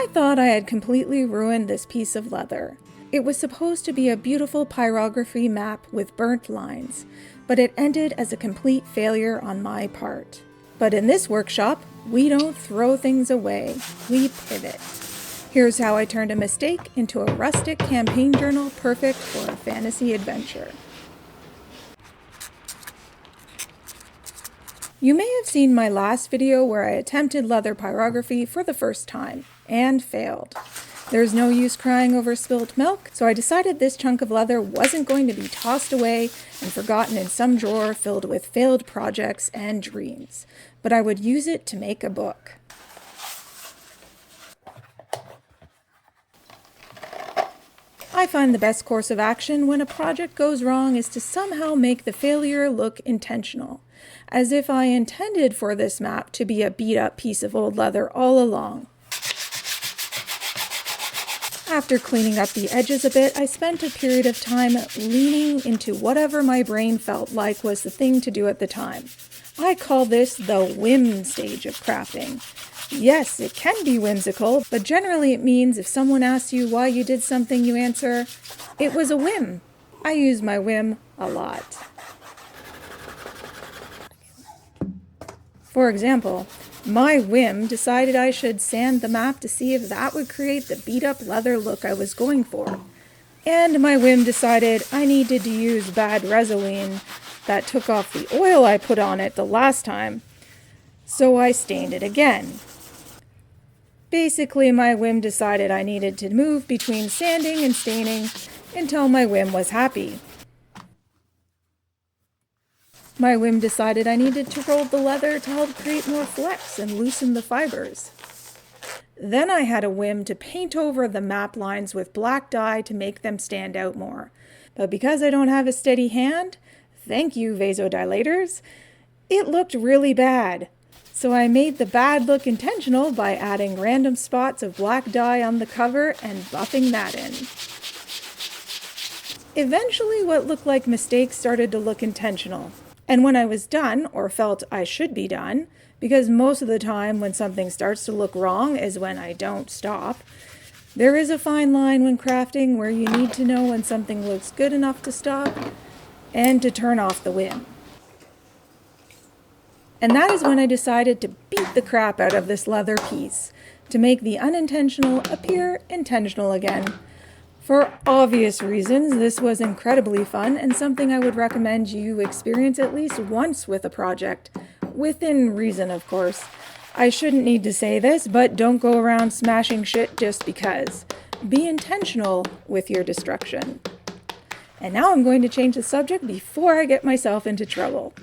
I thought I had completely ruined this piece of leather. It was supposed to be a beautiful pyrography map with burnt lines, but it ended as a complete failure on my part. But in this workshop, we don't throw things away, we pivot. Here's how I turned a mistake into a rustic campaign journal perfect for a fantasy adventure. You may have seen my last video where I attempted leather pyrography for the first time, and failed. There's no use crying over spilt milk, so I decided this chunk of leather wasn't going to be tossed away and forgotten in some drawer filled with failed projects and dreams, but I would use it to make a book. I find the best course of action when a project goes wrong is to somehow make the failure look intentional, as if I intended for this map to be a beat-up piece of old leather all along. After cleaning up the edges a bit, I spent a period of time leaning into whatever my brain felt like was the thing to do at the time. I call this the whim stage of crafting. Yes, it can be whimsical, but generally it means if someone asks you why you did something, you answer, "It was a whim." I use my whim a lot. For example, my whim decided I should sand the map to see if that would create the beat-up leather look I was going for. And my whim decided I needed to use bad Resolene that took off the oil I put on it the last time, so I stained it again. Basically, my whim decided I needed to move between sanding and staining until my whim was happy. My whim decided I needed to roll the leather to help create more flex and loosen the fibers. Then I had a whim to paint over the map lines with black dye to make them stand out more. But because I don't have a steady hand, thank you vasodilators, it looked really bad. So I made the bad look intentional by adding random spots of black dye on the cover and buffing that in. Eventually, what looked like mistakes started to look intentional. And when I was done, or felt I should be done, because most of the time when something starts to look wrong is when I don't stop, there is a fine line when crafting where you need to know when something looks good enough to stop and to turn off the whim. And that is when I decided to beat the crap out of this leather piece, to make the unintentional appear intentional again. For obvious reasons, this was incredibly fun and something I would recommend you experience at least once with a project. Within reason, of course. I shouldn't need to say this, but don't go around smashing shit just because. Be intentional with your destruction. And now I'm going to change the subject before I get myself into trouble.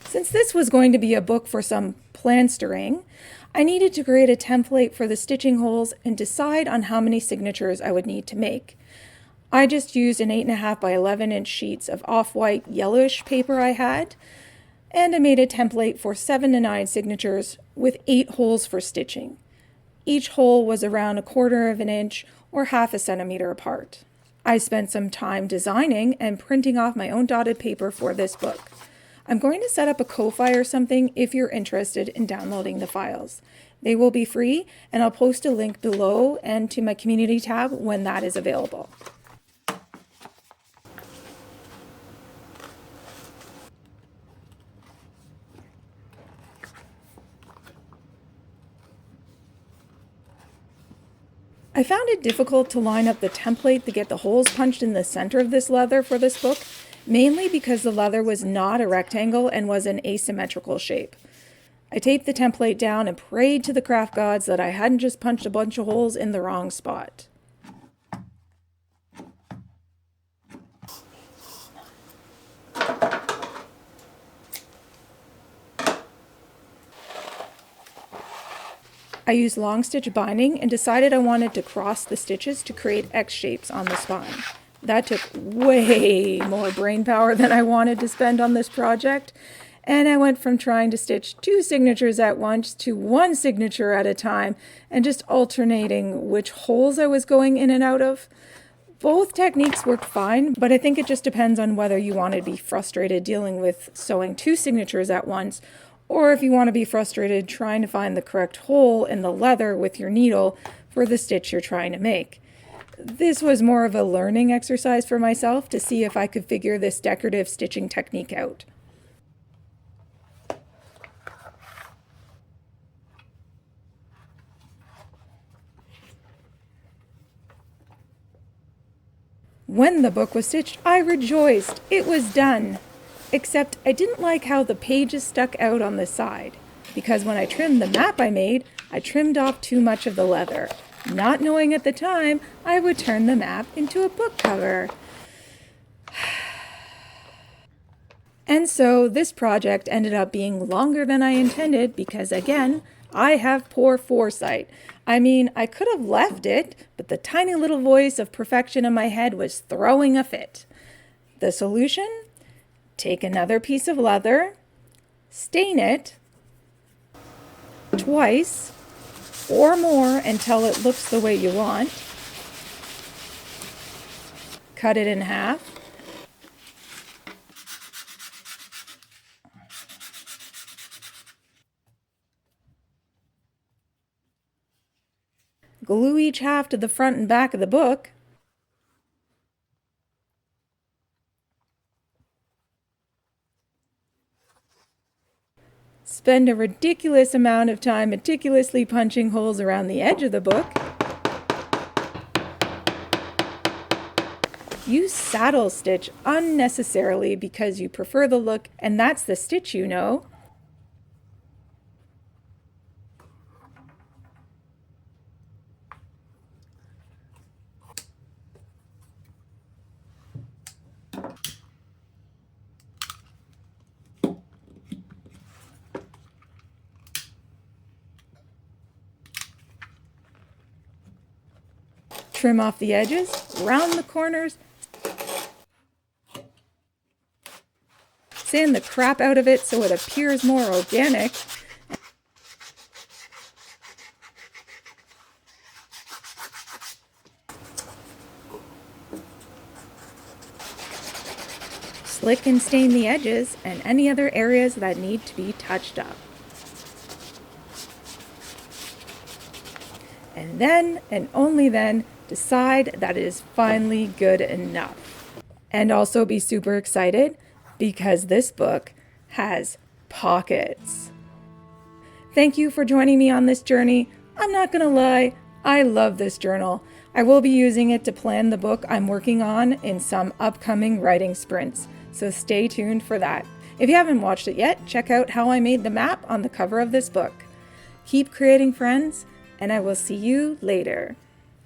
Since this was going to be a book for some planstering, I needed to create a template for the stitching holes and decide on how many signatures I would need to make. I just used an 8.5 by 11 inch sheets of off-white yellowish paper I had, and I made a template for 7 to 9 signatures with 8 holes for stitching. Each hole was around 1/4 of an inch or 1/2 centimeter apart. I spent some time designing and printing off my own dotted paper for this book. I'm going to set up a Ko-Fi or something if you're interested in downloading the files. They will be free, and I'll post a link below and to my community tab when that is available. I found it difficult to line up the template to get the holes punched in the center of this leather for this book, mainly because the leather was not a rectangle and was an asymmetrical shape. I taped the template down and prayed to the craft gods that I hadn't just punched a bunch of holes in the wrong spot. I used long stitch binding and decided I wanted to cross the stitches to create X shapes on the spine. That took way more brain power than I wanted to spend on this project. And I went from trying to stitch 2 signatures at once to 1 signature at a time and just alternating which holes I was going in and out of. Both techniques worked fine, but I think it just depends on whether you want to be frustrated dealing with sewing 2 signatures at once, or if you want to be frustrated trying to find the correct hole in the leather with your needle for the stitch you're trying to make. This was more of a learning exercise for myself to see if I could figure this decorative stitching technique out. When the book was stitched, I rejoiced. It was done. Except I didn't like how the pages stuck out on the side, because when I trimmed the map I made, I trimmed off too much of the leather, not knowing at the time I would turn the map into a book cover. And so this project ended up being longer than I intended because, again, I have poor foresight. I mean, I could have left it, but the tiny little voice of perfection in my head was throwing a fit. The solution? Take another piece of leather, stain it twice or more until it looks the way you want, cut it in half, glue each half to the front and back of the book, spend a ridiculous amount of time meticulously punching holes around the edge of the book, use saddle stitch unnecessarily because you prefer the look and that's the stitch you know, trim off the edges, round the corners, sand the crap out of it so it appears more organic, slick and stain the edges and any other areas that need to be touched up. And then, and only then, decide that it is finally good enough. And also be super excited because this book has pockets. Thank you for joining me on this journey. I'm not gonna lie, I love this journal. I will be using it to plan the book I'm working on in some upcoming writing sprints, so stay tuned for that. If you haven't watched it yet, check out how I made the map on the cover of this book. Keep creating, friends, and I will see you later.